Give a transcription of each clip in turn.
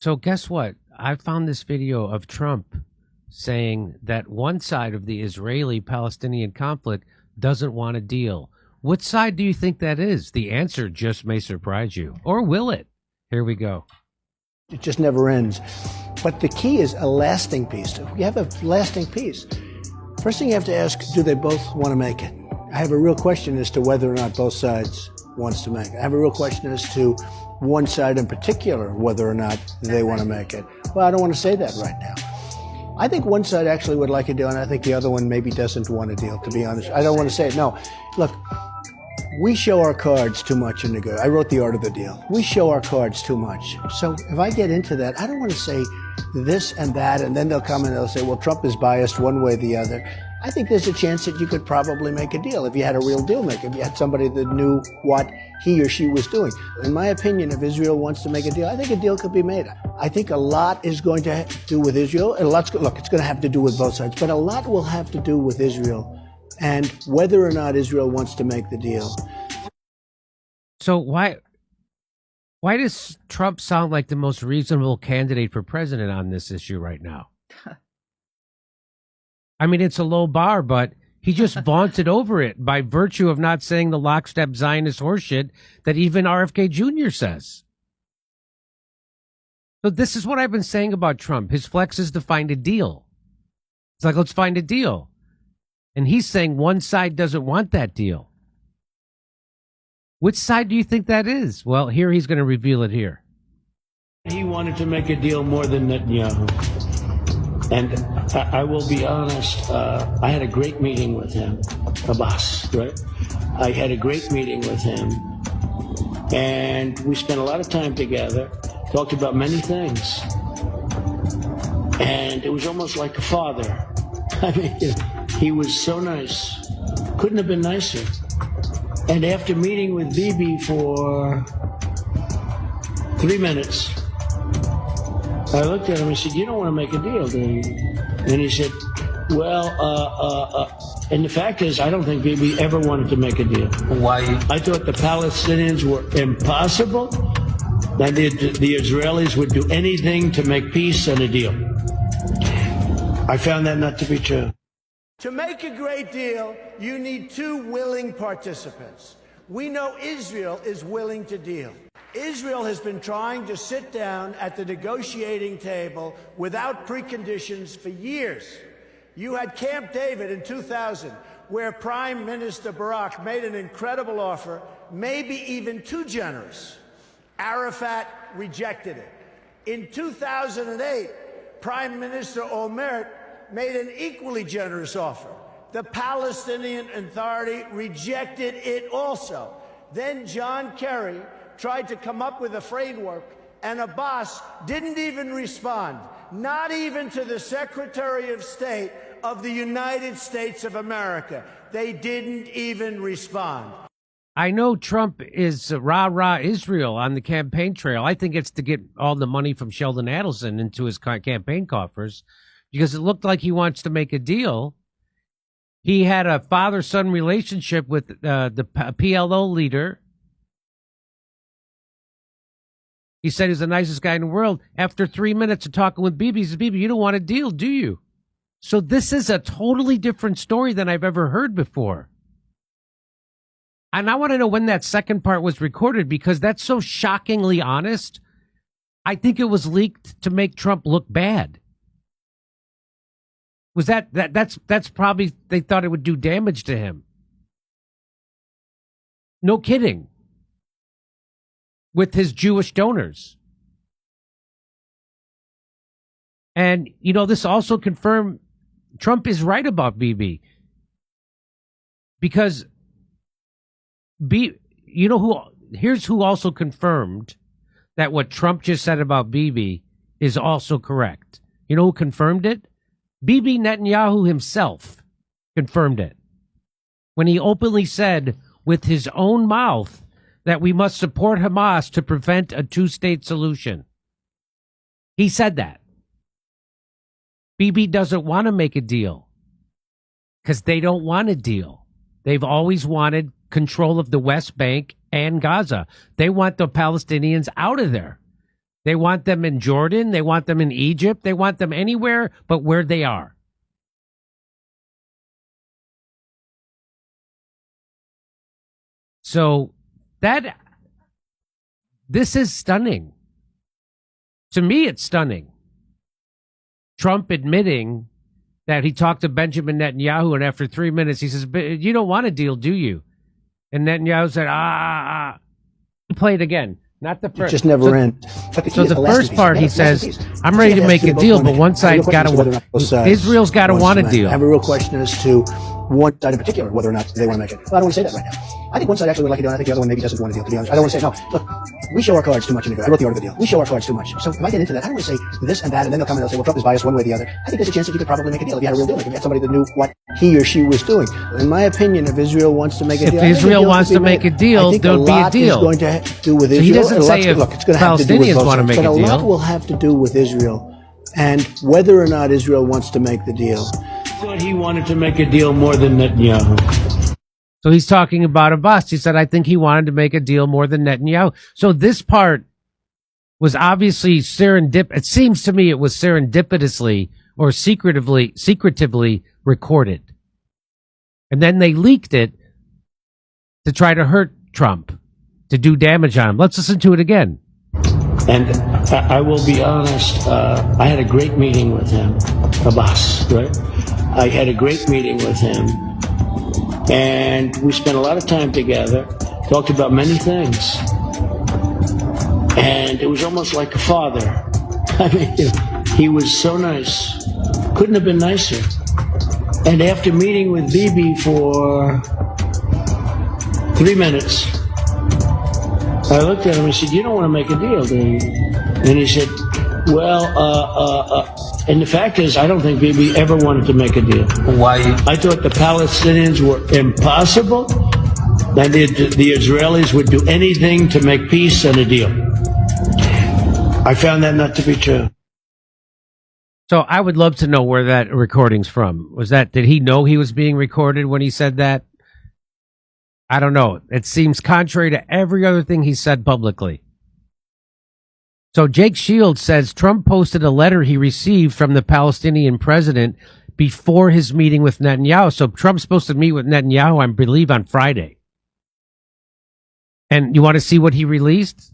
So guess what? I found this video of Trump saying that one side of the Israeli-Palestinian conflict doesn't want a deal. What side do you think that is? The answer just may surprise you. Or will it? Here we go. It just never ends. But the key is a lasting peace. If you have a lasting peace, first thing you have to ask, do they both want to make it? I have a real question as to whether or not both sides wants to make it. I have a real question as to one side in particular, whether or not they want to make it. Well, I don't want to say that right now. I think one side actually would like a deal, and I think the other one maybe doesn't want a deal, to be honest. I don't want to say it. No. Look, we show our cards too much in the good. I wrote The Art of the Deal. We show our cards too much. So if I get into that, I don't want to say this and that, and then they'll come and they'll say, well, Trump is biased one way or the other. I think there's a chance that you could probably make a deal if you had a real deal maker, if you had somebody that knew what he or she was doing. In my opinion, if Israel wants to make a deal, I think a deal could be made. I think a lot is going to do with Israel. And look, it's going to have to do with both sides, but a lot will have to do with Israel and whether or not Israel wants to make the deal. So why does Trump sound like the most reasonable candidate for president on this issue right now? I mean, it's a low bar, but he just vaunted over it by virtue of not saying the lockstep Zionist horseshit that even RFK Jr. says. So this is what I've been saying about Trump. His flex is to find a deal. It's like, let's find a deal. And he's saying one side doesn't want that deal. Which side do you think that is? Well, here he's going to reveal it here. He wanted to make a deal more than Netanyahu. And I will be honest, I had a great meeting with him, Abbas, right? I had a great meeting with him. And we spent a lot of time together, talked about many things. And it was almost like a father. I mean, he was so nice. Couldn't have been nicer. And after meeting with Bibi for 3 minutes, I looked at him and said, you don't want to make a deal, do you? And he said, well, and the fact is, I don't think Bibi ever wanted to make a deal. Why? I thought the Palestinians were impossible, that the Israelis would do anything to make peace and a deal. I found that not to be true. To make a great deal, you need two willing participants. We know Israel is willing to deal. Israel has been trying to sit down at the negotiating table without preconditions for years. You had Camp David in 2000, where Prime Minister Barak made an incredible offer, maybe even too generous. Arafat rejected it. In 2008, Prime Minister Olmert made an equally generous offer. The Palestinian Authority rejected it also. Then John Kerry tried to come up with a framework, and Abbas didn't even respond, not even to the Secretary of State of the United States of America. They didn't even respond. I know Trump is rah-rah Israel on the campaign trail. I think it's to get all the money from Sheldon Adelson into his campaign coffers because it looked like he wants to make a deal. He had a father-son relationship with the PLO leader. He said he's the nicest guy in the world. After 3 minutes of talking with Bibi, he said, Bibi, you don't want a deal, do you? So this is a totally different story than I've ever heard before. And I want to know when that second part was recorded because that's so shockingly honest. I think it was leaked to make Trump look bad. Was that's probably, they thought it would do damage to him. No kidding. With his Jewish donors. And, you know, this also confirmed Trump is right about Bibi. Because, here's who also confirmed that what Trump just said about Bibi is also correct. You know who confirmed it? Bibi Netanyahu himself confirmed it. When he openly said with his own mouth that we must support Hamas to prevent a two-state solution. He said that. Bibi doesn't want to make a deal because they don't want a deal. They've always wanted control of the West Bank and Gaza. They want the Palestinians out of there. They want them in Jordan. They want them in Egypt. They want them anywhere but where they are. So this is stunning. To me, it's stunning. Trump admitting that he talked to Benjamin Netanyahu, and after 3 minutes, he says, "You don't want a deal, do you?" And Netanyahu said, Play it again. Not the first. It just never ends. So the first part, he says, "I'm ready to make a deal, but one side's got to. Israel's got to want a deal." I have a real question as to one side in particular, whether or not they want to make it. Well, I don't want to say that right now. I think one side actually would like a deal. I think the other one maybe doesn't want a deal, to be honest. I don't want to say, no, look, we show our cards too much in the deal. I wrote the art of the deal. We show our cards too much. So if I get into that, I don't want to say this and that, and then they'll come and they'll say, well, Trump is biased one way or the other. I think there's a chance that you could probably make a deal if you had a real deal. If you had somebody that knew what he or she was doing. In my opinion, if Israel wants to make a deal, if Israel wants to make a deal, there'll be a deal. Going to do with Israel. He doesn't say if Palestinians want to make a deal. But a lot will have to do with Israel and whether or not Israel wants to make the deal. I thought he wanted to make a deal more than Netanyahu. So he's talking about Abbas. He said, I think he wanted to make a deal more than Netanyahu. So this part was obviously it seems to me it was serendipitously or secretively recorded. And then they leaked it to try to hurt Trump, to do damage on him. Let's listen to it again. And I will be honest, I had a great meeting with him, Abbas, right? I had a great meeting with him. And we spent a lot of time together, talked about many things. And it was almost like a father. I mean, he was so nice. Couldn't have been nicer. And after meeting with Bibi for 3 minutes, I looked at him and said, you don't want to make a deal, do you? And he said, well, and the fact is, I don't think Bibi ever wanted to make a deal. Why? I thought the Palestinians were impossible, and the Israelis would do anything to make peace and a deal. I found that not to be true. So I would love to know where that recording's from. Did he know he was being recorded when he said that? I don't know. It seems contrary to every other thing he said publicly. So Jake Shields says Trump posted a letter he received from the Palestinian president before his meeting with Netanyahu. So Trump's supposed to meet with Netanyahu, I believe, on Friday. And you want to see what he released?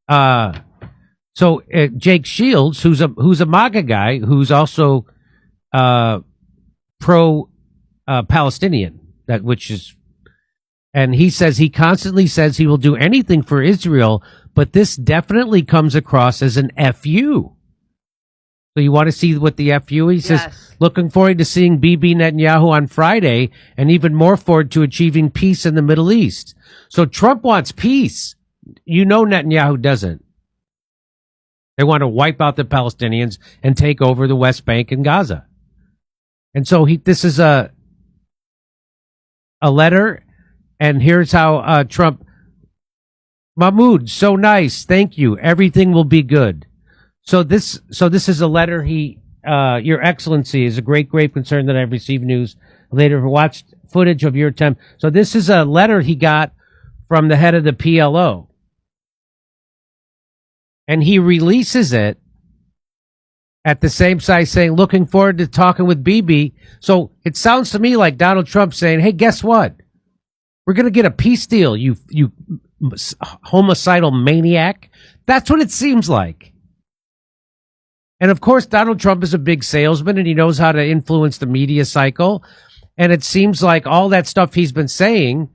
So Jake Shields, who's a MAGA guy, who's also pro-Palestinian, and he constantly says he will do anything for Israel, but this definitely comes across as an FU. So you want to see what the FU? He says, looking forward to seeing Bibi Netanyahu on Friday, and even more forward to achieving peace in the Middle East. So Trump wants peace. You know Netanyahu doesn't. They want to wipe out the Palestinians and take over the West Bank and Gaza. And so this is a letter, and here's how Trump... Mahmoud, so nice. Thank you. Everything will be good. So this is a letter Your Excellency is a great concern that I've received news later. Watched footage of your time. So this is a letter he got from the head of the PLO. And he releases it at the same time saying, looking forward to talking with Bibi. So it sounds to me like Donald Trump saying, hey, guess what? We're going to get a peace deal, you homicidal maniac. That's what it seems like. And of course, Donald Trump is a big salesman and he knows how to influence the media cycle. And it seems like all that stuff he's been saying,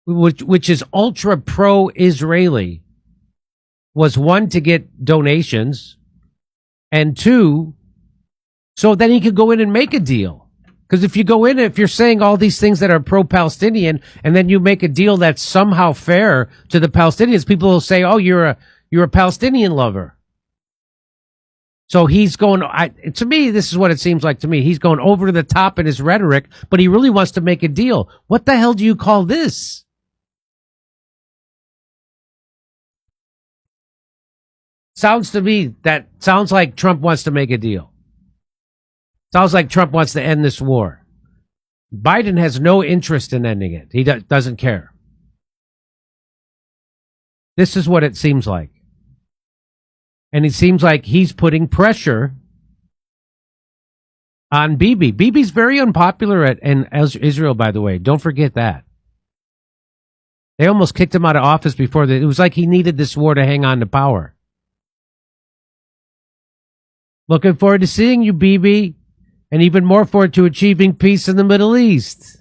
which is ultra pro-Israeli, was one, to get donations, and two, so then he could go in and make a deal. Because if you go in, if you're saying all these things that are pro-Palestinian, and then you make a deal that's somehow fair to the Palestinians, people will say, "Oh, you're a Palestinian lover." So he's going. To me, this is what it seems like to me. He's going over the top in his rhetoric, but he really wants to make a deal. What the hell do you call this? Sounds like Trump wants to make a deal. Sounds like Trump wants to end this war. Biden has no interest in ending it. He doesn't care. This is what it seems like. And it seems like he's putting pressure on Bibi. Bibi's very unpopular in Israel, by the way. Don't forget that. They almost kicked him out of office before. It was like he needed this war to hang on to power. Looking forward to seeing you, Bibi, and even more forward to achieving peace in the Middle East.